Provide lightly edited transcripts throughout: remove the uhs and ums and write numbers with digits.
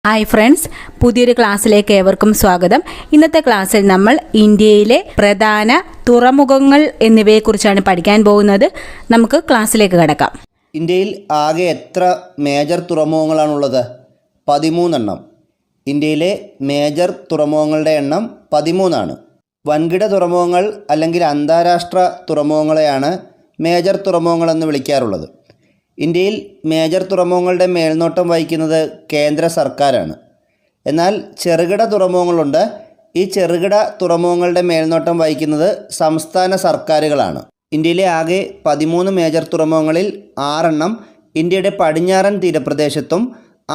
Hi friends, പുതിയൊരു ക്ലാസ്സിലേക്ക് ഏവർക്കും സ്വാഗതം. ഇന്നത്തെ ക്ലാസ്സിൽ നമ്മൾ ഇന്ത്യയിലെ പ്രധാന തുറമുഖങ്ങൾ എന്നിവയെക്കുറിച്ചാണ് പഠിക്കാൻ പോകുന്നത്. നമുക്ക് ക്ലാസ്സിലേക്ക് കടക്കാം. ഇന്ത്യയിൽ ആകെ എത്ര മേജർ തുറമുഖങ്ങളാണുള്ളത്? 13 എണ്ണം. ഇന്ത്യയിലെ മേജർ തുറമുഖങ്ങളുടെ എണ്ണം 13 വൻകിട തുറമുഖങ്ങൾ അല്ലെങ്കിൽ അന്താരാഷ്ട്ര തുറമുഖങ്ങളെയാണ് മേജർ തുറമുഖങ്ങളെന്ന് വിളിക്കാറുള്ളത്. ഇന്ത്യയിൽ മേജർ തുറമുഖങ്ങളുടെ മേൽനോട്ടം വഹിക്കുന്നത് കേന്ദ്ര സർക്കാരാണ്. എന്നാൽ ചെറുകിട തുറമുഖങ്ങളുണ്ട്. ഈ ചെറുകിട തുറമുഖങ്ങളുടെ മേൽനോട്ടം വഹിക്കുന്നത് സംസ്ഥാന സർക്കാരുകളാണ്. ഇന്ത്യയിലെ ആകെ 13 മേജർ തുറമുഖങ്ങളിൽ 6 എണ്ണം ഇന്ത്യയുടെ പടിഞ്ഞാറൻ തീരപ്രദേശത്തും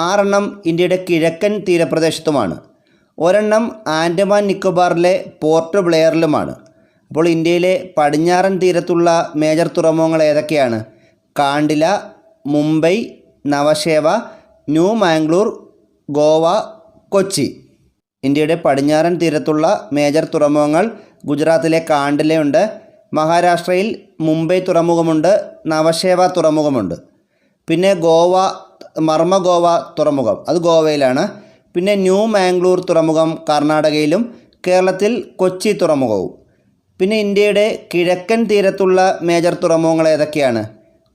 6 എണ്ണം ഇന്ത്യയുടെ കിഴക്കൻ തീരപ്രദേശത്തുമാണ്. ഒരെണ്ണം ആൻഡമാൻ നിക്കോബാറിലെ പോർട്ട് ബ്ലെയറിലുമാണ്. അപ്പോൾ ഇന്ത്യയിലെ പടിഞ്ഞാറൻ തീരത്തുള്ള മേജർ തുറമുഖങ്ങൾ ഏതൊക്കെയാണ്? കാണ്ടില, മുംബൈ, നവശേവ, ന്യൂ മാംഗ്ലൂർ, ഗോവ, കൊച്ചി. ഇന്ത്യയുടെ പടിഞ്ഞാറൻ തീരത്തുള്ള മേജർ തുറമുഖങ്ങൾ ഗുജറാത്തിലെ കാണ്ടിലയുണ്ട്, മഹാരാഷ്ട്രയിൽ മുംബൈ തുറമുഖമുണ്ട്, നവശേവ തുറമുഖമുണ്ട്. പിന്നെ മർമഗോവ തുറമുഖം, അത് ഗോവയിലാണ്. പിന്നെ ന്യൂ മാംഗ്ലൂർ തുറമുഖം കർണാടകയിലും, കേരളത്തിൽ കൊച്ചി തുറമുഖവും. പിന്നെ ഇന്ത്യയുടെ കിഴക്കൻ തീരത്തുള്ള മേജർ തുറമുഖങ്ങൾ ഏതൊക്കെയാണ്?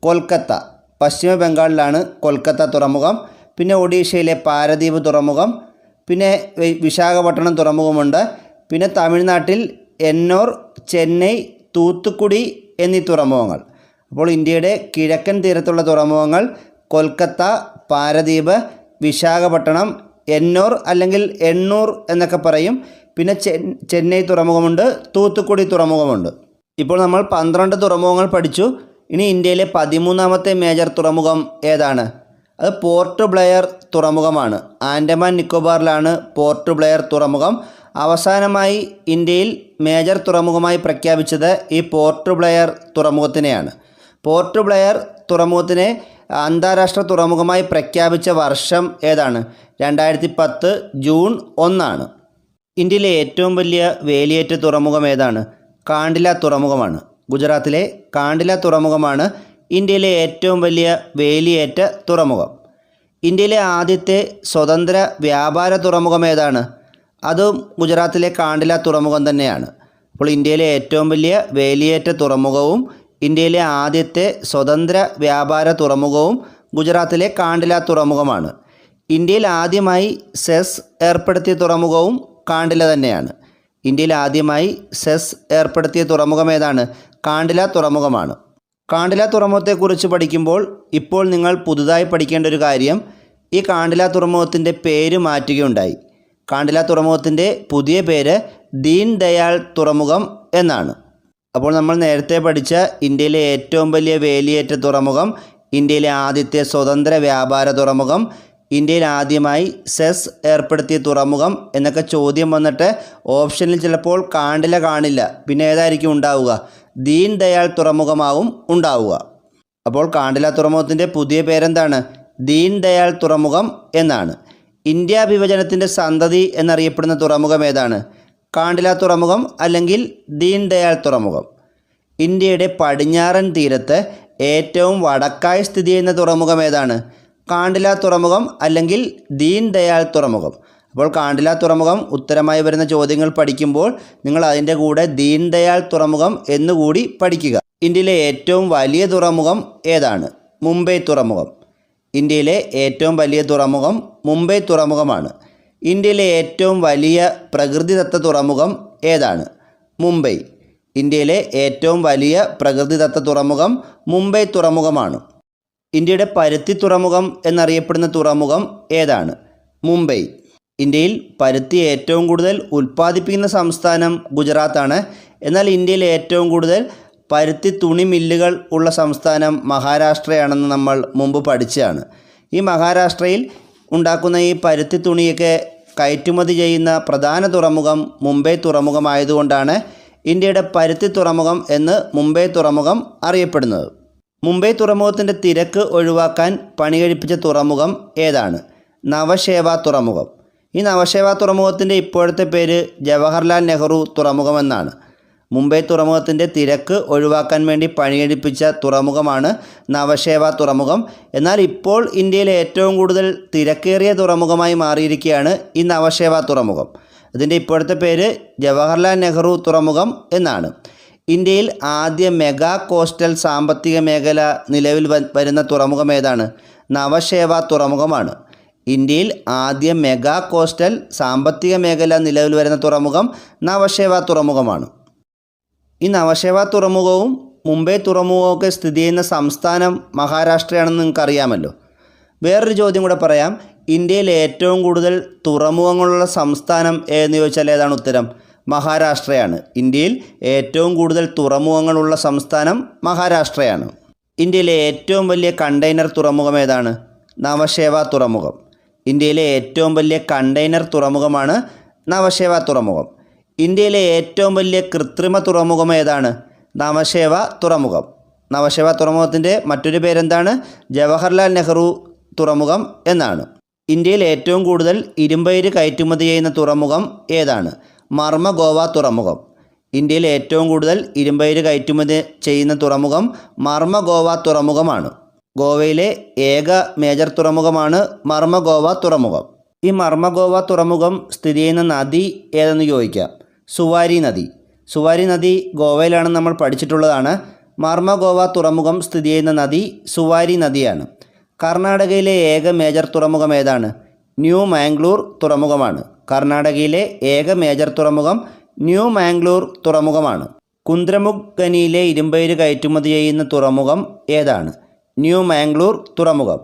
കൊൽക്കത്ത, പശ്ചിമ ബംഗാളിലാണ് കൊൽക്കത്ത തുറമുഖം. പിന്നെ ഒഡീഷയിലെ പാരദീപ് തുറമുഖം, പിന്നെ വിശാഖപട്ടണം തുറമുഖമുണ്ട്. പിന്നെ തമിഴ്നാട്ടിൽ എന്നൂർ, ചെന്നൈ, തൂത്തുക്കുടി എന്നീ തുറമുഖങ്ങൾ. അപ്പോൾ ഇന്ത്യയുടെ കിഴക്കൻ തീരത്തുള്ള തുറമുഖങ്ങൾ കൊൽക്കത്ത, പാരദീപ്, വിശാഖപട്ടണം, എന്നൂർ അല്ലെങ്കിൽ എണ്ണൂർ എന്നൊക്കെ പറയും. പിന്നെ ചെന്നൈ തുറമുഖമുണ്ട്, തൂത്തുക്കുടി തുറമുഖമുണ്ട്. ഇപ്പോൾ നമ്മൾ 12 തുറമുഖങ്ങൾ പഠിച്ചു. ഇനി ഇന്ത്യയിലെ 13ാമത്തെ മേജർ തുറമുഖം ഏതാണ്? അത് പോർട്ട് ബ്ലെയർ തുറമുഖമാണ്. ആൻഡമാൻ നിക്കോബാറിലാണ് പോർട്ട് ബ്ലെയർ തുറമുഖം. അവസാനമായി ഇന്ത്യയിൽ മേജർ തുറമുഖമായി പ്രഖ്യാപിച്ചത് ഈ പോർട്ട് ബ്ലെയർ തുറമുഖത്തിനെയാണ്. പോർട്ട് ബ്ലെയർ തുറമുഖത്തിനെ അന്താരാഷ്ട്ര തുറമുഖമായി പ്രഖ്യാപിച്ച വർഷം ഏതാണ്? 2010 ജൂൺ 1. ഇന്ത്യയിലെ ഏറ്റവും വലിയ വേലിയേറ്റ തുറമുഖം ഏതാണ്? കാണ്ടില തുറമുഖമാണ്. ഗുജറാത്തിലെ കാണ്ടില തുറമുഖമാണ് ഇന്ത്യയിലെ ഏറ്റവും വലിയ വേലിയേറ്റ തുറമുഖം. ഇന്ത്യയിലെ ആദ്യത്തെ സ്വതന്ത്ര വ്യാപാര തുറമുഖം ഏതാണ്? അതും ഗുജറാത്തിലെ കാണ്ടില തുറമുഖം തന്നെയാണ്. അപ്പോൾ ഇന്ത്യയിലെ ഏറ്റവും വലിയ വേലിയേറ്റ തുറമുഖവും ഇന്ത്യയിലെ ആദ്യത്തെ സ്വതന്ത്ര വ്യാപാര തുറമുഖവും ഗുജറാത്തിലെ കാണ്ടില തുറമുഖമാണ്. ഇന്ത്യയിൽ ആദ്യമായി സെസ് ഏർപ്പെടുത്തിയ തുറമുഖവും കാണ്ടില തന്നെയാണ്. ഇന്ത്യയിൽ ആദ്യമായി സെസ് ഏർപ്പെടുത്തിയ തുറമുഖം ഏതാണ്? കാണ്ടില തുറമുഖമാണ്. കാണ്ടില തുറമുഖത്തെക്കുറിച്ച് പഠിക്കുമ്പോൾ ഇപ്പോൾ നിങ്ങൾ പുതുതായി പഠിക്കേണ്ട ഒരു കാര്യം, ഈ കാണ്ടില തുറമുഖത്തിൻ്റെ പേര് മാറ്റുകയുണ്ടായി. കാണ്ടില തുറമുഖത്തിൻ്റെ പുതിയ പേര് ദീൻ ദയാൽ തുറമുഖം എന്നാണ്. അപ്പോൾ നമ്മൾ നേരത്തെ പഠിച്ച ഇന്ത്യയിലെ ഏറ്റവും വലിയ വേലിയേറ്റ തുറമുഖം, ഇന്ത്യയിലെ ആദ്യത്തെ സ്വതന്ത്ര വ്യാപാര തുറമുഖം, ഇന്ത്യയിൽ ആദ്യമായി സെസ് ഏർപ്പെടുത്തിയ തുറമുഖം എന്നൊക്കെ ചോദ്യം വന്നിട്ട് ഓപ്ഷനിൽ ചിലപ്പോൾ കാണ്ടില കാണില്ല. പിന്നെ ഏതായിരിക്കും ഉണ്ടാവുക? ദീൻ ദയാൽ തുറമുഖമാവും ഉണ്ടാവുക. അപ്പോൾ കാണ്ടില തുറമുഖത്തിൻ്റെ പുതിയ പേരെന്താണ്? ദീൻ ദയാൽ തുറമുഖം എന്നാണ്. ഇന്ത്യ വിഭജനത്തിൻ്റെ സന്തതി എന്നറിയപ്പെടുന്ന തുറമുഖം ഏതാണ്? കാണ്ടില തുറമുഖം അല്ലെങ്കിൽ ദീൻ ദയാൽ തുറമുഖം. ഇന്ത്യയുടെ പടിഞ്ഞാറൻ തീരത്ത് ഏറ്റവും വടക്കായി സ്ഥിതി ചെയ്യുന്ന തുറമുഖം ഏതാണ്? കാണ്ടില തുറമുഖം അല്ലെങ്കിൽ ദീൻ ദയാൽ തുറമുഖം. അപ്പോൾ കാണ്ടില തുറമുഖം ഉത്തരമായി വരുന്ന ചോദ്യങ്ങൾ പഠിക്കുമ്പോൾ നിങ്ങൾ അതിൻ്റെ കൂടെ ദീൻ ദയാൽ തുറമുഖം എന്നുകൂടി പഠിക്കുക. ഇന്ത്യയിലെ ഏറ്റവും വലിയ തുറമുഖം ഏതാണ്? മുംബൈ തുറമുഖം. ഇന്ത്യയിലെ ഏറ്റവും വലിയ തുറമുഖം മുംബൈ തുറമുഖമാണ്. ഇന്ത്യയിലെ ഏറ്റവും വലിയ പ്രകൃതിദത്ത തുറമുഖം ഏതാണ്? മുംബൈ. ഇന്ത്യയിലെ ഏറ്റവും വലിയ പ്രകൃതിദത്ത തുറമുഖം മുംബൈ തുറമുഖമാണ്. ഇന്ത്യയുടെ പരുത്തി തുറമുഖം എന്നറിയപ്പെടുന്ന തുറമുഖം ഏതാണ്? മുംബൈ. ഇന്ത്യയിൽ പരുത്തി ഏറ്റവും കൂടുതൽ ഉൽപ്പാദിപ്പിക്കുന്ന സംസ്ഥാനം ഗുജറാത്താണ്. എന്നാൽ ഇന്ത്യയിൽ ഏറ്റവും കൂടുതൽ പരുത്തി തുണി മില്ലുകൾ ഉള്ള സംസ്ഥാനം മഹാരാഷ്ട്രയാണെന്ന് നമ്മൾ മുമ്പ് പഠിച്ചതാണ്. ഈ മഹാരാഷ്ട്രയിൽ ഉണ്ടാക്കുന്ന ഈ പരുത്തി തുണിയൊക്കെ കയറ്റുമതി ചെയ്യുന്ന പ്രധാന തുറമുഖം മുംബൈ തുറമുഖമായതുകൊണ്ടാണ് ഇന്ത്യയുടെ പരുത്തി തുറമുഖം എന്ന് മുംബൈ തുറമുഖം അറിയപ്പെടുന്നത്. മുംബൈ തുറമുഖത്തിൻ്റെ തിരക്ക് ഒഴിവാക്കാൻ പണികഴിപ്പിച്ച തുറമുഖം ഏതാണ്? നവശേവ തുറമുഖം. ഈ നവശേവ തുറമുഖത്തിൻ്റെ ഇപ്പോഴത്തെ പേര് ജവഹർലാൽ നെഹ്റു തുറമുഖം എന്നാണ്. മുംബൈ തുറമുഖത്തിൻ്റെ തിരക്ക് ഒഴിവാക്കാൻ വേണ്ടി പണിയെടുപ്പിച്ച തുറമുഖമാണ് നവശേവ തുറമുഖം. എന്നാൽ ഇപ്പോൾ ഇന്ത്യയിലെ ഏറ്റവും കൂടുതൽ തിരക്കേറിയ തുറമുഖമായി മാറിയിരിക്കുകയാണ് ഈ നവശേവ തുറമുഖം. ഇതിൻ്റെ ഇപ്പോഴത്തെ പേര് ജവഹർലാൽ നെഹ്റു തുറമുഖം എന്നാണ്. ഇന്ത്യയിൽ ആദ്യ മെഗാ കോസ്റ്റൽ സാമ്പത്തിക മേഖല നിലവിൽ വരുന്ന തുറമുഖം ഏതാണ്? നവശേവ തുറമുഖമാണ്. ഇന്ത്യയിൽ ആദ്യ മെഗാ കോസ്റ്റൽ സാമ്പത്തിക മേഖല നിലവിൽ വരുന്ന തുറമുഖം നവശേവ തുറമുഖമാണ്. ഈ നവശേവ തുറമുഖവും മുംബൈ തുറമുഖമൊക്കെ സ്ഥിതി ചെയ്യുന്ന സംസ്ഥാനം മഹാരാഷ്ട്രയാണെന്ന് നിങ്ങൾക്ക് അറിയാമല്ലോ. വേറൊരു ചോദ്യം കൂടെ പറയാം. ഇന്ത്യയിൽ ഏറ്റവും കൂടുതൽ തുറമുഖങ്ങളുള്ള സംസ്ഥാനം ഏതെന്ന് ചോദിച്ചാൽ ഏതാണ് ഉത്തരം? മഹാരാഷ്ട്രയാണ്. ഇന്ത്യയിൽ ഏറ്റവും കൂടുതൽ തുറമുഖങ്ങളുള്ള സംസ്ഥാനം മഹാരാഷ്ട്രയാണ്. ഇന്ത്യയിലെ ഏറ്റവും വലിയ കണ്ടെയ്നർ തുറമുഖം ഏതാണ്? നവശേവ തുറമുഖം. ഇന്ത്യയിലെ ഏറ്റവും വലിയ കണ്ടെയ്നർ തുറമുഖമാണ് നവശേവ തുറമുഖം. ഇന്ത്യയിലെ ഏറ്റവും വലിയ കൃത്രിമ തുറമുഖം ഏതാണ്? നവശേവ തുറമുഖം. നവശേവ തുറമുഖത്തിൻ്റെ മറ്റൊരു പേരെന്താണ്? ജവഹർലാൽ നെഹ്റു തുറമുഖം എന്നാണ്. ഇന്ത്യയിൽ ഏറ്റവും കൂടുതൽ ഇരുമ്പയിര് കയറ്റുമതി ചെയ്യുന്ന തുറമുഖം ഏതാണ്? മർമഗോവ തുറമുഖം. ഇന്ത്യയിൽ ഏറ്റവും കൂടുതൽ ഇരുമ്പയിര് കയറ്റുമതി ചെയ്യുന്ന തുറമുഖം മർമഗോവ തുറമുഖമാണ്. ഗോവയിലെ ഏക മേജർ തുറമുഖമാണ് മർമഗോവ തുറമുഖം. ഈ മർമഗോവ തുറമുഖം സ്ഥിതി ചെയ്യുന്ന നദി ഏതെന്ന് ചോദിക്കാം. സുവാരി നദി. സുവാരി നദി ഗോവയിലാണെന്ന് നമ്മൾ പഠിച്ചിട്ടുള്ളതാണ്. മർമഗോവ തുറമുഖം സ്ഥിതി ചെയ്യുന്ന നദി സുവാരി നദിയാണ്. കർണാടകയിലെ ഏക മേജർ തുറമുഖം ഏതാണ്? ന്യൂ മാംഗ്ലൂർ തുറമുഖമാണ്. കർണാടകയിലെ ഏക മേജർ തുറമുഖം ന്യൂ മാംഗ്ലൂർ തുറമുഖമാണ്. കുന്ദ്രമുഖ് ഖനിയിലെ ഇരുമ്പയിര് കയറ്റുമതി ചെയ്യുന്ന തുറമുഖം ഏതാണ്? ന്യൂ മാംഗ്ലൂർ തുറമുഖം.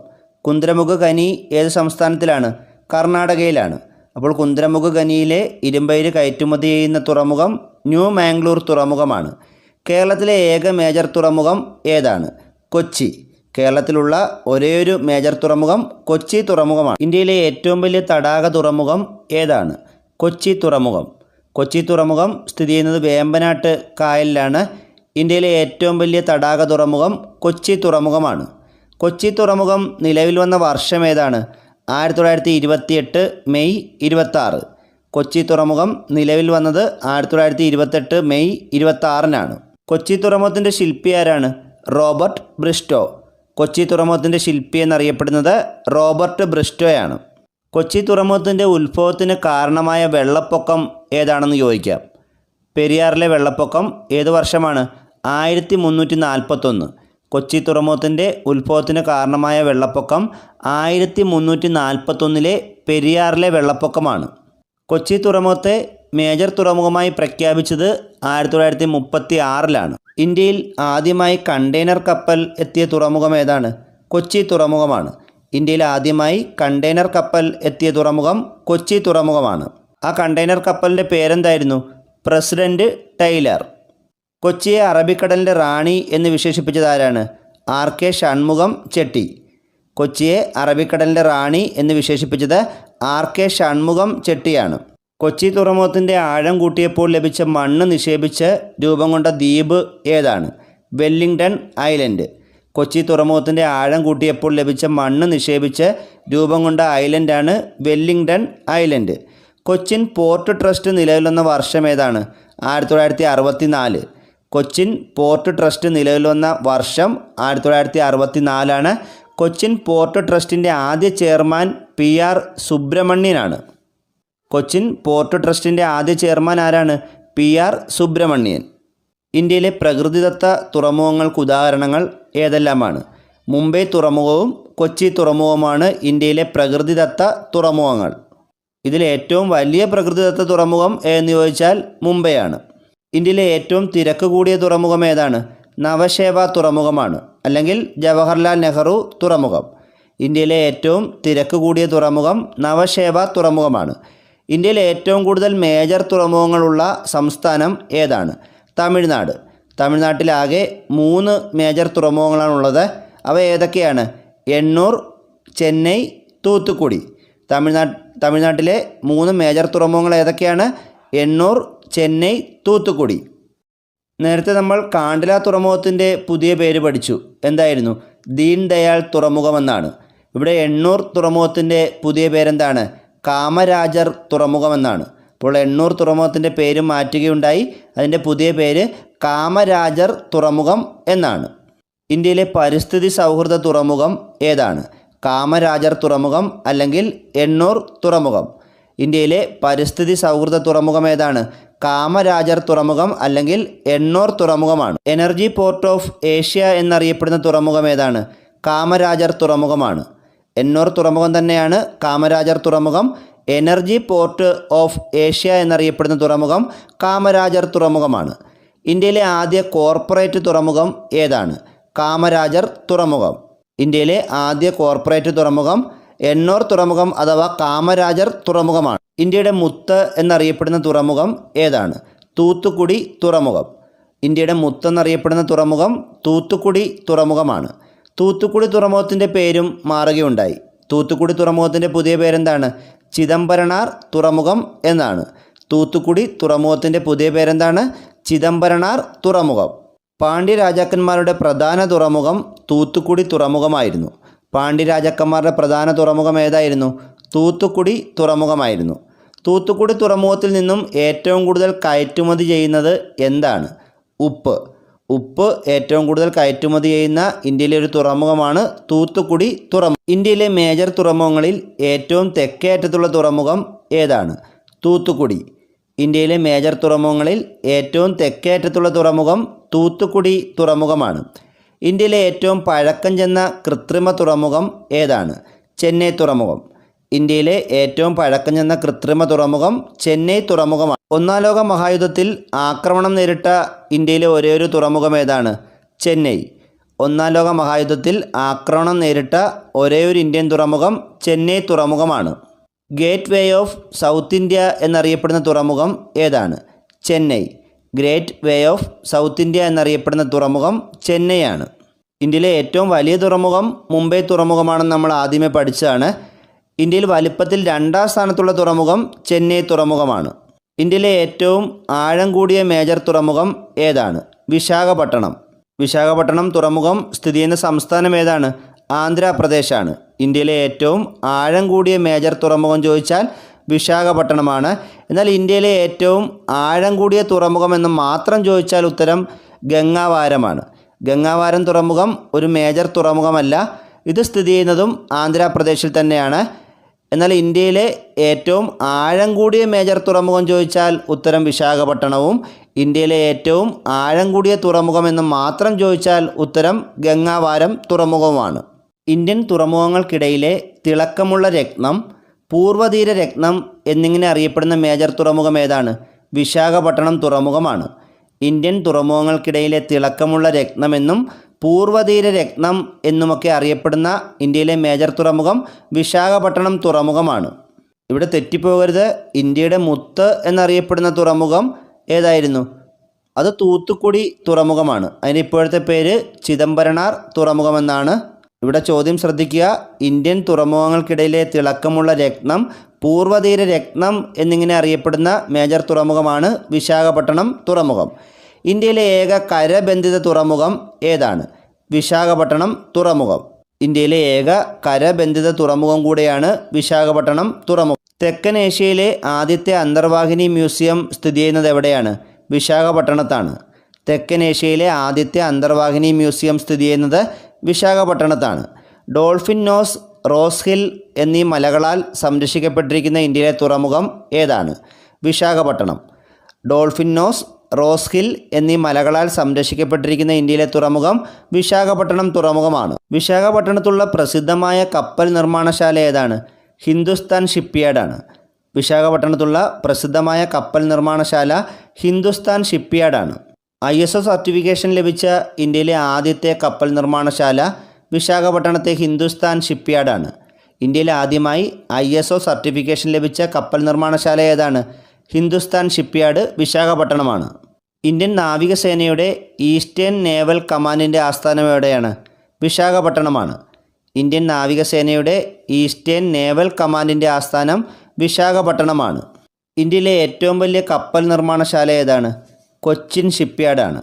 കുന്ദ്രമുഖ് ഖനി ഏത് സംസ്ഥാനത്തിലാണ്? കർണാടകയിലാണ്. അപ്പോൾ കുന്ദ്രമുഖ് ഖനിയിലെ ഇരുമ്പയിര് കയറ്റുമതി ചെയ്യുന്ന തുറമുഖം ന്യൂ മാംഗ്ലൂർ തുറമുഖമാണ്. കേരളത്തിലെ ഏക മേജർ തുറമുഖം ഏതാണ്? കൊച്ചി. കേരളത്തിലുള്ള ഒരേയൊരു മേജർ തുറമുഖം കൊച്ചി തുറമുഖമാണ്. ഇന്ത്യയിലെ ഏറ്റവും വലിയ തടാക തുറമുഖം ഏതാണ്? കൊച്ചി തുറമുഖം. കൊച്ചി തുറമുഖം സ്ഥിതി ചെയ്യുന്നത് വേമ്പനാട്ട് കായലിലാണ്. ഇന്ത്യയിലെ ഏറ്റവും വലിയ തടാക തുറമുഖം കൊച്ചി തുറമുഖമാണ്. കൊച്ചി തുറമുഖം നിലവിൽ വന്ന വർഷം ഏതാണ്? 1928 മെയ് 26. കൊച്ചി തുറമുഖം നിലവിൽ വന്നത് 1928 മെയ് 26-നാണ്. കൊച്ചി തുറമുഖത്തിൻ്റെ ശില്പി ആരാണ്? Robert Bristow. കൊച്ചി തുറമുഖത്തിൻ്റെ ശില്പി എന്നറിയപ്പെടുന്നത് റോബർട്ട് ബ്രിസ്റ്റോയാണ്. കൊച്ചി തുറമുഖത്തിൻ്റെ ഉത്ഭവത്തിന് കാരണമായ വെള്ളപ്പൊക്കം ഏതാണെന്ന് ചോദിക്കാം. പെരിയാറിലെ വെള്ളപ്പൊക്കം ഏത് വർഷമാണ്? 1341. കൊച്ചി തുറമുഖത്തിൻ്റെ ഉത്ഭവത്തിന് കാരണമായ വെള്ളപ്പൊക്കം 1341 പെരിയാറിലെ വെള്ളപ്പൊക്കമാണ്. കൊച്ചി തുറമുഖത്തെ മേജർ തുറമുഖമായി പ്രഖ്യാപിച്ചത് 1936-ലാണ്. ഇന്ത്യയിൽ ആദ്യമായി കണ്ടെയ്നർ കപ്പൽ എത്തിയ തുറമുഖം ഏതാണ്? കൊച്ചി തുറമുഖമാണ്. ഇന്ത്യയിൽ ആദ്യമായി കണ്ടെയ്നർ കപ്പൽ എത്തിയ തുറമുഖം കൊച്ചി തുറമുഖമാണ്. ആ കണ്ടെയ്നർ കപ്പലിൻ്റെ പേരെന്തായിരുന്നു? President Taylor. കൊച്ചിയെ അറബിക്കടലിൻ്റെ റാണി എന്ന് വിശേഷിപ്പിച്ചത് ആരാണ്? RK ഷൺമുഖം ചെട്ടി. കൊച്ചിയെ അറബിക്കടലിൻ്റെ റാണി എന്ന് വിശേഷിപ്പിച്ചത് RK ഷൺമുഖം ചെട്ടിയാണ്. കൊച്ചി തുറമുഖത്തിൻ്റെ ആഴം കൂട്ടിയപ്പോൾ ലഭിച്ച മണ്ണ് നിക്ഷേപിച്ച് രൂപം കൊണ്ട ദ്വീപ് ഏതാണ്? Wellington island. കൊച്ചി തുറമുഖത്തിൻ്റെ ആഴം കൂട്ടിയപ്പോൾ ലഭിച്ച മണ്ണ് നിക്ഷേപിച്ച് രൂപം കൊണ്ട ഐലൻഡാണ് Wellington island. Cochin port trust നിലവിൽ വന്ന വർഷം ഏതാണ്? 1964. കൊച്ചിൻ പോർട്ട് ട്രസ്റ്റ് നിലവിൽ വന്ന വർഷം 1964-ആണ്. കൊച്ചിൻ പോർട്ട് ട്രസ്റ്റിൻ്റെ ആദ്യ ചെയർമാൻ PR സുബ്രഹ്മണ്യനാണ്. കൊച്ചിൻ പോർട്ട് ട്രസ്റ്റിൻ്റെ ആദ്യ ചെയർമാൻ ആരാണ്? PR സുബ്രഹ്മണ്യൻ. ഇന്ത്യയിലെ പ്രകൃതിദത്ത തുറമുഖങ്ങൾക്ക് ഉദാഹരണങ്ങൾ ഏതെല്ലാമാണ്? മുംബൈ തുറമുഖവും കൊച്ചി തുറമുഖവുമാണ് ഇന്ത്യയിലെ പ്രകൃതിദത്ത തുറമുഖങ്ങൾ. ഇതിൽ ഏറ്റവും വലിയ പ്രകൃതിദത്ത തുറമുഖം എന്ന് ചോദിച്ചാൽ മുംബൈയാണ്. ഇന്ത്യയിലെ ഏറ്റവും തിരക്ക് കൂടിയ തുറമുഖം ഏതാണ്? നവശേവ തുറമുഖമാണ്, അല്ലെങ്കിൽ ജവഹർലാൽ നെഹ്റു തുറമുഖം. ഇന്ത്യയിലെ ഏറ്റവും തിരക്ക് കൂടിയ തുറമുഖം നവശേവ തുറമുഖമാണ്. ഇന്ത്യയിലെ ഏറ്റവും കൂടുതൽ മേജർ തുറമുഖങ്ങളുള്ള സംസ്ഥാനം ഏതാണ്? തമിഴ്നാട്. തമിഴ്നാട്ടിലാകെ 3 മേജർ തുറമുഖങ്ങളാണുള്ളത്. അവ ഏതൊക്കെയാണ്? എണ്ണൂർ, ചെന്നൈ, തൂത്തുക്കുടി. തമിഴ്നാട്ടിലെ 3 മേജർ തുറമുഖങ്ങൾ ഏതൊക്കെയാണ്? എണ്ണൂർ, ചെന്നൈ, തൂത്തുക്കുടി. നേരത്തെ നമ്മൾ കാണ്ഡല തുറമുഖത്തിൻ്റെ പുതിയ പേര് പഠിച്ചു. എന്തായിരുന്നു? ദീൻ ദയാൽ തുറമുഖമെന്നാണ്. ഇവിടെ എണ്ണൂർ തുറമുഖത്തിൻ്റെ പുതിയ പേരെന്താണ്? കാമരാജർ തുറമുഖമെന്നാണ്. അപ്പോൾ എണ്ണൂർ തുറമുഖത്തിൻ്റെ പേര് മാറ്റുകയുണ്ടായി. അതിൻ്റെ പുതിയ പേര് കാമരാജർ തുറമുഖം എന്നാണ്. ഇന്ത്യയിലെ പരിസ്ഥിതി സൗഹൃദ തുറമുഖം ഏതാണ്? കാമരാജർ തുറമുഖം അല്ലെങ്കിൽ എണ്ണൂർ തുറമുഖം. ഇന്ത്യയിലെ പരിസ്ഥിതി സൗഹൃദ തുറമുഖം ഏതാണ്? കാമരാജർ തുറമുഖം അല്ലെങ്കിൽ എണ്ണൂർ തുറമുഖമാണ്. എനർജി പോർട്ട് ഓഫ് ഏഷ്യ എന്നറിയപ്പെടുന്ന തുറമുഖം ഏതാണ്? കാമരാജർ തുറമുഖമാണ്. എണ്ണൂർ തുറമുഖം തന്നെയാണ് കാമരാജർ തുറമുഖം. എനർജി പോർട്ട് ഓഫ് ഏഷ്യ എന്നറിയപ്പെടുന്ന തുറമുഖം കാമരാജർ തുറമുഖമാണ്. ഇന്ത്യയിലെ ആദ്യ കോർപ്പറേറ്റ് തുറമുഖം ഏതാണ്? കാമരാജർ തുറമുഖം. ഇന്ത്യയിലെ ആദ്യ കോർപ്പറേറ്റ് തുറമുഖം എണ്ണൂർ തുറമുഖം അഥവാ കാമരാജർ തുറമുഖമാണ്. ഇന്ത്യയുടെ മുത്ത് എന്നറിയപ്പെടുന്ന തുറമുഖം ഏതാണ്? തൂത്തുക്കുടി തുറമുഖം. ഇന്ത്യയുടെ മുത്ത് എന്നറിയപ്പെടുന്ന തുറമുഖം തൂത്തുക്കുടി തുറമുഖമാണ്. തൂത്തുക്കുടി തുറമുഖത്തിൻ്റെ പേരും മാറുകയുണ്ടായി. തൂത്തുക്കുടി തുറമുഖത്തിൻ്റെ പുതിയ പേരെന്താണ്? ചിദംബരണാർ തുറമുഖം എന്നാണ്. തൂത്തുക്കുടി തുറമുഖത്തിൻ്റെ പുതിയ പേരെന്താണ്? ചിദംബരണാർ തുറമുഖം. പാണ്ഡ്യ രാജാക്കന്മാരുടെ പ്രധാന തുറമുഖം തൂത്തുക്കുടി തുറമുഖമായിരുന്നു. പാണ്ഡ്യ രാജാക്കന്മാരുടെ പ്രധാന തുറമുഖം ഏതായിരുന്നു? തൂത്തുക്കുടി തുറമുഖമായിരുന്നു. തൂത്തുക്കുടി തുറമുഖത്തിൽ നിന്നും ഏറ്റവും കൂടുതൽ കയറ്റുമതി ചെയ്യുന്നത് എന്താണ്? ഉപ്പ്. ഉപ്പ് ഏറ്റവും കൂടുതൽ കയറ്റുമതി ചെയ്യുന്ന ഇന്ത്യയിലെ ഒരു തുറമുഖമാണ് തൂത്തുക്കുടി തുറമുഖം. ഇന്ത്യയിലെ മേജർ തുറമുഖങ്ങളിൽ ഏറ്റവും തെക്കേ അറ്റത്തുള്ള തുറമുഖം ഏതാണ്? തൂത്തുക്കുടി. ഇന്ത്യയിലെ മേജർ തുറമുഖങ്ങളിൽ ഏറ്റവും തെക്കേ അറ്റത്തുള്ള തുറമുഖം തൂത്തുക്കുടി തുറമുഖമാണ്. ഇന്ത്യയിലെ ഏറ്റവും പഴക്കം ചെന്ന കൃത്രിമ തുറമുഖം ഏതാണ്? ചെന്നൈ തുറമുഖം. ഇന്ത്യയിലെ ഏറ്റവും പഴക്കം ചെന്ന കൃത്രിമ തുറമുഖം ചെന്നൈ തുറമുഖമാണ്. ഒന്നാം ലോക മഹായുദ്ധത്തിൽ ആക്രമണം നേരിട്ട ഇന്ത്യയിലെ ഒരേയൊരു തുറമുഖം ഏതാണ്? ചെന്നൈ. ഒന്നാം ലോക മഹായുദ്ധത്തിൽ ആക്രമണം നേരിട്ട ഒരേയൊരു ഇന്ത്യൻ തുറമുഖം ചെന്നൈ തുറമുഖമാണ്. Gateway of South India എന്നറിയപ്പെടുന്ന തുറമുഖം ഏതാണ്? Chennai. Great way of South India എന്നറിയപ്പെടുന്ന തുറമുഖം ചെന്നൈയാണ്. ഇന്ത്യയിലെ ഏറ്റവും വലിയ തുറമുഖം മുംബൈ തുറമുഖമാണെന്ന് നമ്മൾ ആദ്യമേ പഠിച്ചതാണ്. ഇന്ത്യയിൽ വലിപ്പത്തിൽ രണ്ടാം സ്ഥാനത്തുള്ള തുറമുഖം ചെന്നൈ തുറമുഖമാണ്. ഇന്ത്യയിലെ ഏറ്റവും ആഴം കൂടിയ മേജർ തുറമുഖം ഏതാണ്? വിശാഖപട്ടണം. വിശാഖപട്ടണം തുറമുഖം സ്ഥിതി ചെയ്യുന്ന സംസ്ഥാനം ഏതാണ്? ആന്ധ്രാപ്രദേശാണ്. ഇന്ത്യയിലെ ഏറ്റവും ആഴം കൂടിയ മേജർ തുറമുഖം ചോദിച്ചാൽ വിശാഖപട്ടണമാണ്. എന്നാൽ ഇന്ത്യയിലെ ഏറ്റവും ആഴം കൂടിയ തുറമുഖം എന്ന് മാത്രം ചോദിച്ചാൽ ഉത്തരം ഗംഗാവാരമാണ്. ഗംഗാവാരം തുറമുഖം ഒരു മേജർ തുറമുഖമല്ല. ഇത് സ്ഥിതി ചെയ്യുന്നതും ആന്ധ്രാപ്രദേശിൽ തന്നെയാണ്. എന്നാൽ ഇന്ത്യയിലെ ഏറ്റവും ആഴം കൂടിയ മേജർ തുറമുഖം ചോദിച്ചാൽ ഉത്തരം വിശാഖപട്ടണവും, ഇന്ത്യയിലെ ഏറ്റവും ആഴം കൂടിയ തുറമുഖം എന്ന് മാത്രം ചോദിച്ചാൽ ഉത്തരം ഗംഗാവാരം തുറമുഖവുമാണ്. ഇന്ത്യൻ തുറമുഖങ്ങൾക്കിടയിലെ തിളക്കമുള്ള രത്നം, പൂർവ്വതീര രത്നം എന്നിങ്ങനെ അറിയപ്പെടുന്ന മേജർ തുറമുഖം ഏതാണ്? വിശാഖപട്ടണം തുറമുഖമാണ്. ഇന്ത്യൻ തുറമുഖങ്ങൾക്കിടയിലെ തിളക്കമുള്ള രത്നമെന്നും പൂർവ്വതീര രത്നം എന്നുമൊക്കെ അറിയപ്പെടുന്ന ഇന്ത്യയിലെ മേജർ തുറമുഖം വിശാഖപട്ടണം തുറമുഖമാണ്. ഇവിടെ തെറ്റിപ്പോകരുത്. ഇന്ത്യയുടെ മുത്ത് എന്നറിയപ്പെടുന്ന തുറമുഖം ഏതായിരുന്നു? അത് തൂത്തുക്കുടി തുറമുഖമാണ്. അതിന് ഇപ്പോഴത്തെ പേര് ചിദംബരണാർ തുറമുഖമെന്നാണ്. ഇവിടെ ചോദ്യം ശ്രദ്ധിക്കുക. ഇന്ത്യൻ തുറമുഖങ്ങൾക്കിടയിലെ തിളക്കമുള്ള രത്നം, പൂർവ്വതീര രത്നം എന്നിങ്ങനെ അറിയപ്പെടുന്ന മേജർ തുറമുഖമാണ് വിശാഖപട്ടണം തുറമുഖം. ഇന്ത്യയിലെ ഏക കരബന്ധിത തുറമുഖം ഏതാണ്? വിശാഖപട്ടണം തുറമുഖം. ഇന്ത്യയിലെ ഏക കരബന്ധിത തുറമുഖം കൂടെയാണ് വിശാഖപട്ടണം തുറമുഖം. തെക്കൻ ഏഷ്യയിലെ ആദ്യത്തെ അന്തർവാഹിനി മ്യൂസിയം സ്ഥിതി ചെയ്യുന്നത് എവിടെയാണ്? വിശാഖപട്ടണത്താണ്. തെക്കൻ ഏഷ്യയിലെ ആദ്യത്തെ അന്തർവാഹിനി മ്യൂസിയം സ്ഥിതി ചെയ്യുന്നത് വിശാഖപട്ടണത്താണ്. ഡോൾഫിൻ നോസ്, റോസ് ഹിൽ എന്നീ മലകളാൽ സംരക്ഷിക്കപ്പെട്ടിരിക്കുന്ന ഇന്ത്യയിലെ തുറമുഖം ഏതാണ്? Visakhapatnam. Dolphin Nose, Ross Hill എന്നീ മലകളാൽ സംരക്ഷിക്കപ്പെട്ടിരിക്കുന്ന ഇന്ത്യയിലെ തുറമുഖം വിശാഖപട്ടണം തുറമുഖമാണ്. വിശാഖപട്ടണത്തുള്ള പ്രസിദ്ധമായ കപ്പൽ നിർമ്മാണശാല ഏതാണ്? ഹിന്ദുസ്ഥാൻ ഷിപ്പ്യാർഡാണ്. വിശാഖപട്ടണത്തുള്ള പ്രസിദ്ധമായ കപ്പൽ നിർമ്മാണശാല ഹിന്ദുസ്ഥാൻ ഷിപ്പ്യാർഡാണ്. ISO സർട്ടിഫിക്കേഷൻ ലഭിച്ച ഇന്ത്യയിലെ ആദ്യത്തെ കപ്പൽ നിർമ്മാണശാല വിശാഖപട്ടണത്തെ ഹിന്ദുസ്ഥാൻ ഷിപ്പ്യാർഡാണ്. ഇന്ത്യയിൽ ആദ്യമായി ISO സർട്ടിഫിക്കേഷൻ ലഭിച്ച കപ്പൽ നിർമ്മാണശാല ഏതാണ്? ഹിന്ദുസ്ഥാൻ ഷിപ്പ്യാർഡ് വിശാഖപട്ടണമാണ്. ഇന്ത്യൻ നാവികസേനയുടെ ഈസ്റ്റേൺ നേവൽ കമാൻഡിൻ്റെ ആസ്ഥാനം എവിടെയാണ്? വിശാഖപട്ടണമാണ്. ഇന്ത്യൻ നാവികസേനയുടെ ഈസ്റ്റേൺ നേവൽ കമാൻഡിൻ്റെ ആസ്ഥാനം വിശാഖപട്ടണമാണ്. ഇന്ത്യയിലെ ഏറ്റവും വലിയ കപ്പൽ നിർമ്മാണശാല ഏതാണ്? കൊച്ചിൻ ഷിപ്പ്യാർഡാണ്.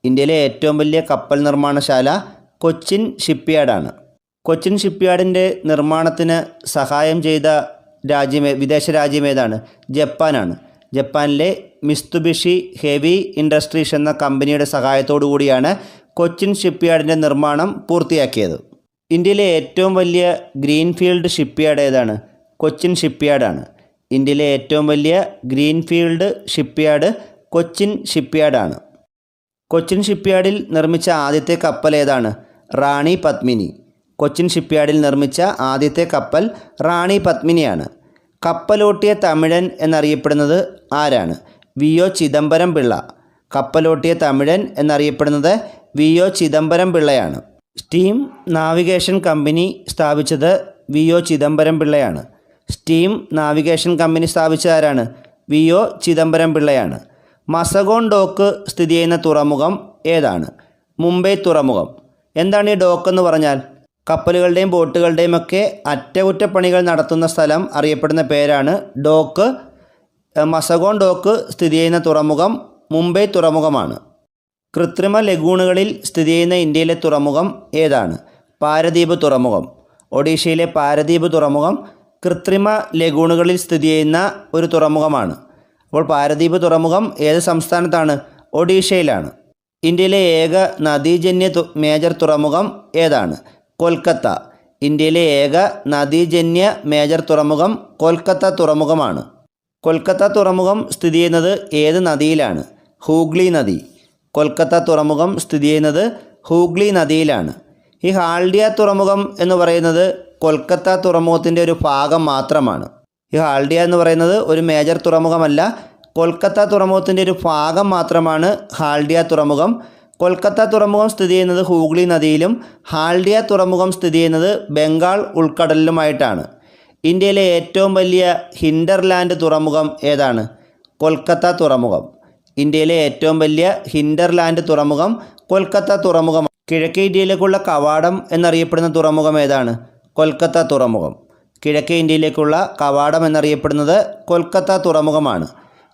ഇന്ത്യയിലെ ഏറ്റവും വലിയ കപ്പൽ നിർമ്മാണശാല കൊച്ചിൻ ഷിപ്പ്യാർഡാണ്. കൊച്ചിൻ ഷിപ്പ്യാർഡിൻ്റെ നിർമ്മാണത്തിന് സഹായം ചെയ്ത വിദേശ രാജ്യം ഏതാണ്? ജപ്പാനാണ്. ജപ്പാനിലെ മിസ്തുബിഷി ഹെവി ഇൻഡസ്ട്രീസ് എന്ന കമ്പനിയുടെ സഹായത്തോടു കൂടിയാണ് കൊച്ചിൻ ഷിപ്പ്യാർഡിൻ്റെ നിർമ്മാണം പൂർത്തിയാക്കിയത്. ഇന്ത്യയിലെ ഏറ്റവും വലിയ ഗ്രീൻഫീൽഡ് ഷിപ്പ്യാർഡ് ഏതാണ്? കൊച്ചിൻ ഷിപ്പ്യാർഡാണ്. ഇന്ത്യയിലെ ഏറ്റവും വലിയ ഗ്രീൻഫീൽഡ് ഷിപ്പ്യാർഡ് കൊച്ചിൻ ഷിപ്പ്യാർഡാണ്. കൊച്ചിൻ ഷിപ്പ്യാർഡിൽ നിർമ്മിച്ച ആദ്യത്തെ കപ്പൽ ഏതാണ്? റാണി പത്മിനി. കൊച്ചിൻ ഷിപ്പ്യാർഡിൽ നിർമ്മിച്ച ആദ്യത്തെ കപ്പൽ റാണി പത്മിനിയാണ്. കപ്പലോട്ടിയ തമിഴൻ എന്നറിയപ്പെടുന്നത് ആരാണ്? വി.ഒ. ചിദംബരം പിള്ള. കപ്പലോട്ടിയ തമിഴൻ എന്നറിയപ്പെടുന്നത് വി.ഒ. ചിദംബരം പിള്ളയാണ്. സ്റ്റീം നാവിഗേഷൻ കമ്പനി സ്ഥാപിച്ചത് വി.ഒ. ചിദംബരം പിള്ളയാണ്. സ്റ്റീം നാവിഗേഷൻ കമ്പനി സ്ഥാപിച്ചത് ആരാണ്? വി.ഒ. ചിദംബരം പിള്ളയാണ്. മസഗോൺ ഡോക്ക് സ്ഥിതി ചെയ്യുന്ന തുറമുഖം ഏതാണ്? മുംബൈ തുറമുഖം. എന്താണ് ഈ ഡോക്ക് എന്ന് പറഞ്ഞാൽ? കപ്പലുകളുടെയും ബോട്ടുകളുടെയും ഒക്കെ അറ്റകുറ്റപ്പണികൾ നടത്തുന്ന സ്ഥലം അറിയപ്പെടുന്ന പേരാണ് ഡോക്ക്. മസഗോൺ ഡോക്ക് സ്ഥിതി ചെയ്യുന്ന തുറമുഖം മുംബൈ തുറമുഖമാണ്. കൃത്രിമ ലഗൂണുകളിൽ സ്ഥിതി ചെയ്യുന്ന ഇന്ത്യയിലെ തുറമുഖം ഏതാണ്? പാരദീപ് തുറമുഖം. ഒഡീഷയിലെ പാരദീപ് തുറമുഖം കൃത്രിമ ലഗൂണുകളിൽ സ്ഥിതി ചെയ്യുന്ന ഒരു തുറമുഖമാണ്. അപ്പോൾ പാരദീപ് തുറമുഖം ഏത് സംസ്ഥാനത്താണ്? ഒഡീഷയിലാണ്. ഇന്ത്യയിലെ ഏക നദീജന്യ മേജർ തുറമുഖം ഏതാണ്? കൊൽക്കത്ത. ഇന്ത്യയിലെ ഏക നദീജന്യ മേജർ തുറമുഖം കൊൽക്കത്ത തുറമുഖമാണ്. കൊൽക്കത്ത തുറമുഖം സ്ഥിതി ചെയ്യുന്നത് ഏത് നദിയിലാണ്? ഹൂഗ്ലി നദി. കൊൽക്കത്ത തുറമുഖം സ്ഥിതി ചെയ്യുന്നത് ഹൂഗ്ലി നദിയിലാണ്. ഈ ഹാൽഡിയ തുറമുഖം എന്ന് പറയുന്നത് കൊൽക്കത്ത തുറമുഖത്തിൻ്റെ ഒരു ഭാഗം മാത്രമാണ്. ഈ ഹാൽഡിയ എന്ന് പറയുന്നത് ഒരു മേജർ തുറമുഖമല്ല, കൊൽക്കത്ത തുറമുഖത്തിൻ്റെ ഒരു ഭാഗം മാത്രമാണ് ഹാൽഡിയ തുറമുഖം. കൊൽക്കത്ത തുറമുഖം സ്ഥിതി ചെയ്യുന്നത് ഹൂഗ്ലി നദിയിലും ഹാൽഡിയ തുറമുഖം സ്ഥിതി ചെയ്യുന്നത് ബംഗാൾ ഉൾക്കടലിലുമായിട്ടാണ്. ഇന്ത്യയിലെ ഏറ്റവും വലിയ ഹിൻഡർലാൻഡ് തുറമുഖം ഏതാണ്? കൊൽക്കത്ത തുറമുഖം. ഇന്ത്യയിലെ ഏറ്റവും വലിയ ഹിൻഡർലാൻഡ് തുറമുഖം കൊൽക്കത്ത തുറമുഖം. കിഴക്കേ ഇന്ത്യയിലേക്കുള്ള കവാടം എന്നറിയപ്പെടുന്ന തുറമുഖം ഏതാണ്? കൊൽക്കത്ത തുറമുഖം. കിഴക്കേ ഇന്ത്യയിലേക്കുള്ള കവാടം എന്നറിയപ്പെടുന്നത് കൊൽക്കത്ത തുറമുഖമാണ്.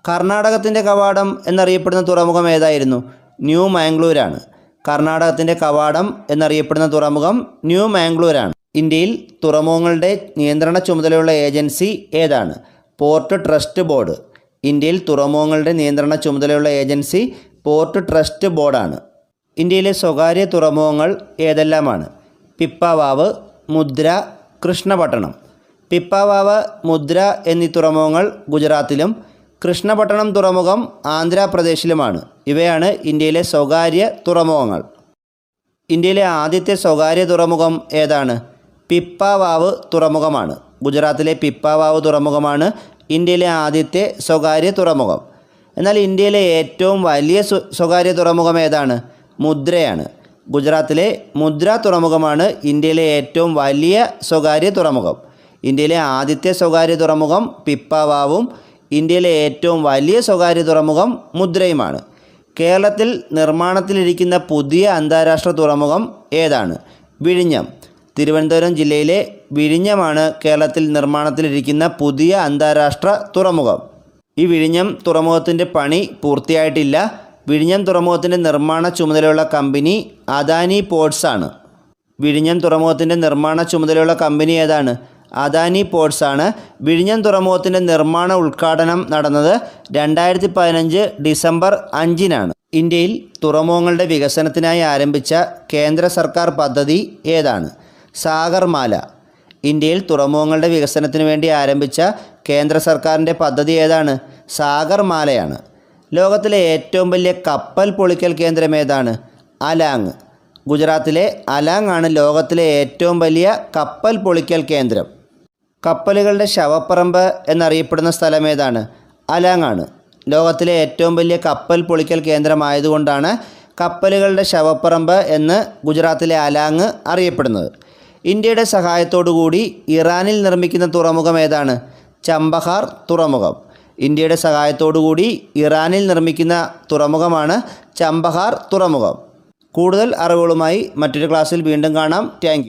കർണാടകത്തിൻ്റെ കവാടം എന്നറിയപ്പെടുന്ന തുറമുഖം ഏതായിരുന്നു? ന്യൂ മാംഗ്ലൂരാണ്. കർണാടകത്തിൻ്റെ കവാടം എന്നറിയപ്പെടുന്ന തുറമുഖം ന്യൂ മാംഗ്ലൂരാണ്. ഇന്ത്യയിൽ തുറമുഖങ്ങളുടെ നിയന്ത്രണ ചുമതലയുള്ള ഏജൻസി ഏതാണ്? Port trust board. ഇന്ത്യയിൽ തുറമുഖങ്ങളുടെ നിയന്ത്രണ ചുമതലയുള്ള ഏജൻസി പോർട്ട് ട്രസ്റ്റ് ബോർഡാണ്. ഇന്ത്യയിലെ സ്വകാര്യ തുറമുഖങ്ങൾ ഏതെല്ലാമാണ്? പിപ്പാവാവ്, മുദ്ര, കൃഷ്ണപട്ടണം. പിപ്പാവാവ്, മുദ്ര എന്നീ തുറമുഖങ്ങൾ ഗുജറാത്തിലും കൃഷ്ണപട്ടണം തുറമുഖം ആന്ധ്രാപ്രദേശിലുമാണ്. ഇവയാണ് ഇന്ത്യയിലെ സ്വകാര്യ തുറമുഖങ്ങൾ. ഇന്ത്യയിലെ ആദ്യത്തെ സ്വകാര്യ തുറമുഖം ഏതാണ്? പിപ്പാവാവ് തുറമുഖമാണ്. ഗുജറാത്തിലെ പിപ്പാവാവ് തുറമുഖമാണ് ഇന്ത്യയിലെ ആദ്യത്തെ സ്വകാര്യ തുറമുഖം. എന്നാൽ ഇന്ത്യയിലെ ഏറ്റവും വലിയ സ്വകാര്യ തുറമുഖം ഏതാണ്? മുദ്രയാണ്. ഗുജറാത്തിലെ മുദ്ര തുറമുഖമാണ് ഇന്ത്യയിലെ ഏറ്റവും വലിയ സ്വകാര്യ തുറമുഖം. ഇന്ത്യയിലെ ആദ്യത്തെ സ്വകാര്യ തുറമുഖം പിപ്പാവാവും ഇന്ത്യയിലെ ഏറ്റവും വലിയ സ്വകാര്യ തുറമുഖം മുദ്രയുമാണ്. കേരളത്തിൽ നിർമ്മാണത്തിലിരിക്കുന്ന പുതിയ അന്താരാഷ്ട്ര തുറമുഖം ഏതാണ്? വിഴിഞ്ഞം. തിരുവനന്തപുരം ജില്ലയിലെ വിഴിഞ്ഞമാണ് കേരളത്തിൽ നിർമ്മാണത്തിലിരിക്കുന്ന പുതിയ അന്താരാഷ്ട്ര തുറമുഖം. ഈ വിഴിഞ്ഞം തുറമുഖത്തിൻ്റെ പണി പൂർത്തിയായിട്ടില്ല. വിഴിഞ്ഞം തുറമുഖത്തിൻ്റെ നിർമ്മാണ ചുമതലയുള്ള കമ്പനി അദാനി പോർട്സ് ആണ്. വിഴിഞ്ഞം തുറമുഖത്തിൻ്റെ നിർമ്മാണ ചുമതലയുള്ള കമ്പനി ഏതാണ്? അദാനി പോർട്സ് ആണ്. വിഴിഞ്ഞം തുറമുഖത്തിൻ്റെ നിർമ്മാണ ഉദ്ഘാടനം നടന്നത് 2015 ഡിസംബർ 5-നാണ്. ഇന്ത്യയിൽ തുറമുഖങ്ങളുടെ വികസനത്തിനായി ആരംഭിച്ച കേന്ദ്ര സർക്കാർ പദ്ധതി ഏതാണ്? സാഗർമാല. ഇന്ത്യയിൽ തുറമുഖങ്ങളുടെ വികസനത്തിന് വേണ്ടി ആരംഭിച്ച കേന്ദ്ര സർക്കാരിൻ്റെ പദ്ധതി ഏതാണ്? സാഗർമാലയാണ്. ലോകത്തിലെ ഏറ്റവും വലിയ കപ്പൽ പൊളിക്കൽ കേന്ദ്രം ഏതാണ്? അലാങ്. ഗുജറാത്തിലെ അലാങ് ആണ് ലോകത്തിലെ ഏറ്റവും വലിയ കപ്പൽ പൊളിക്കൽ കേന്ദ്രം. കപ്പലുകളുടെ ശവപ്പറമ്പ് എന്നറിയപ്പെടുന്ന സ്ഥലം ഏതാണ്? അലാങ് ആണ്. ലോകത്തിലെ ഏറ്റവും വലിയ കപ്പൽ പൊളിക്കൽ കേന്ദ്രമായതുകൊണ്ടാണ് കപ്പലുകളുടെ ശവപ്പറമ്പ് എന്ന് ഗുജറാത്തിലെ അലാങ് അറിയപ്പെടുന്നത്. ഇന്ത്യയുടെ സഹായത്തോടുകൂടി ഇറാനിൽ നിർമ്മിക്കുന്ന തുറമുഖം ഏതാണ്? ചമ്പഹാർ തുറമുഖം. ഇന്ത്യയുടെ സഹായത്തോടുകൂടി ഇറാനിൽ നിർമ്മിക്കുന്ന തുറമുഖമാണ് ചമ്പഹാർ തുറമുഖം. കൂടുതൽ അറിവുകളുമായി മറ്റൊരു ക്ലാസ്സിൽ വീണ്ടും കാണാം. Thank you.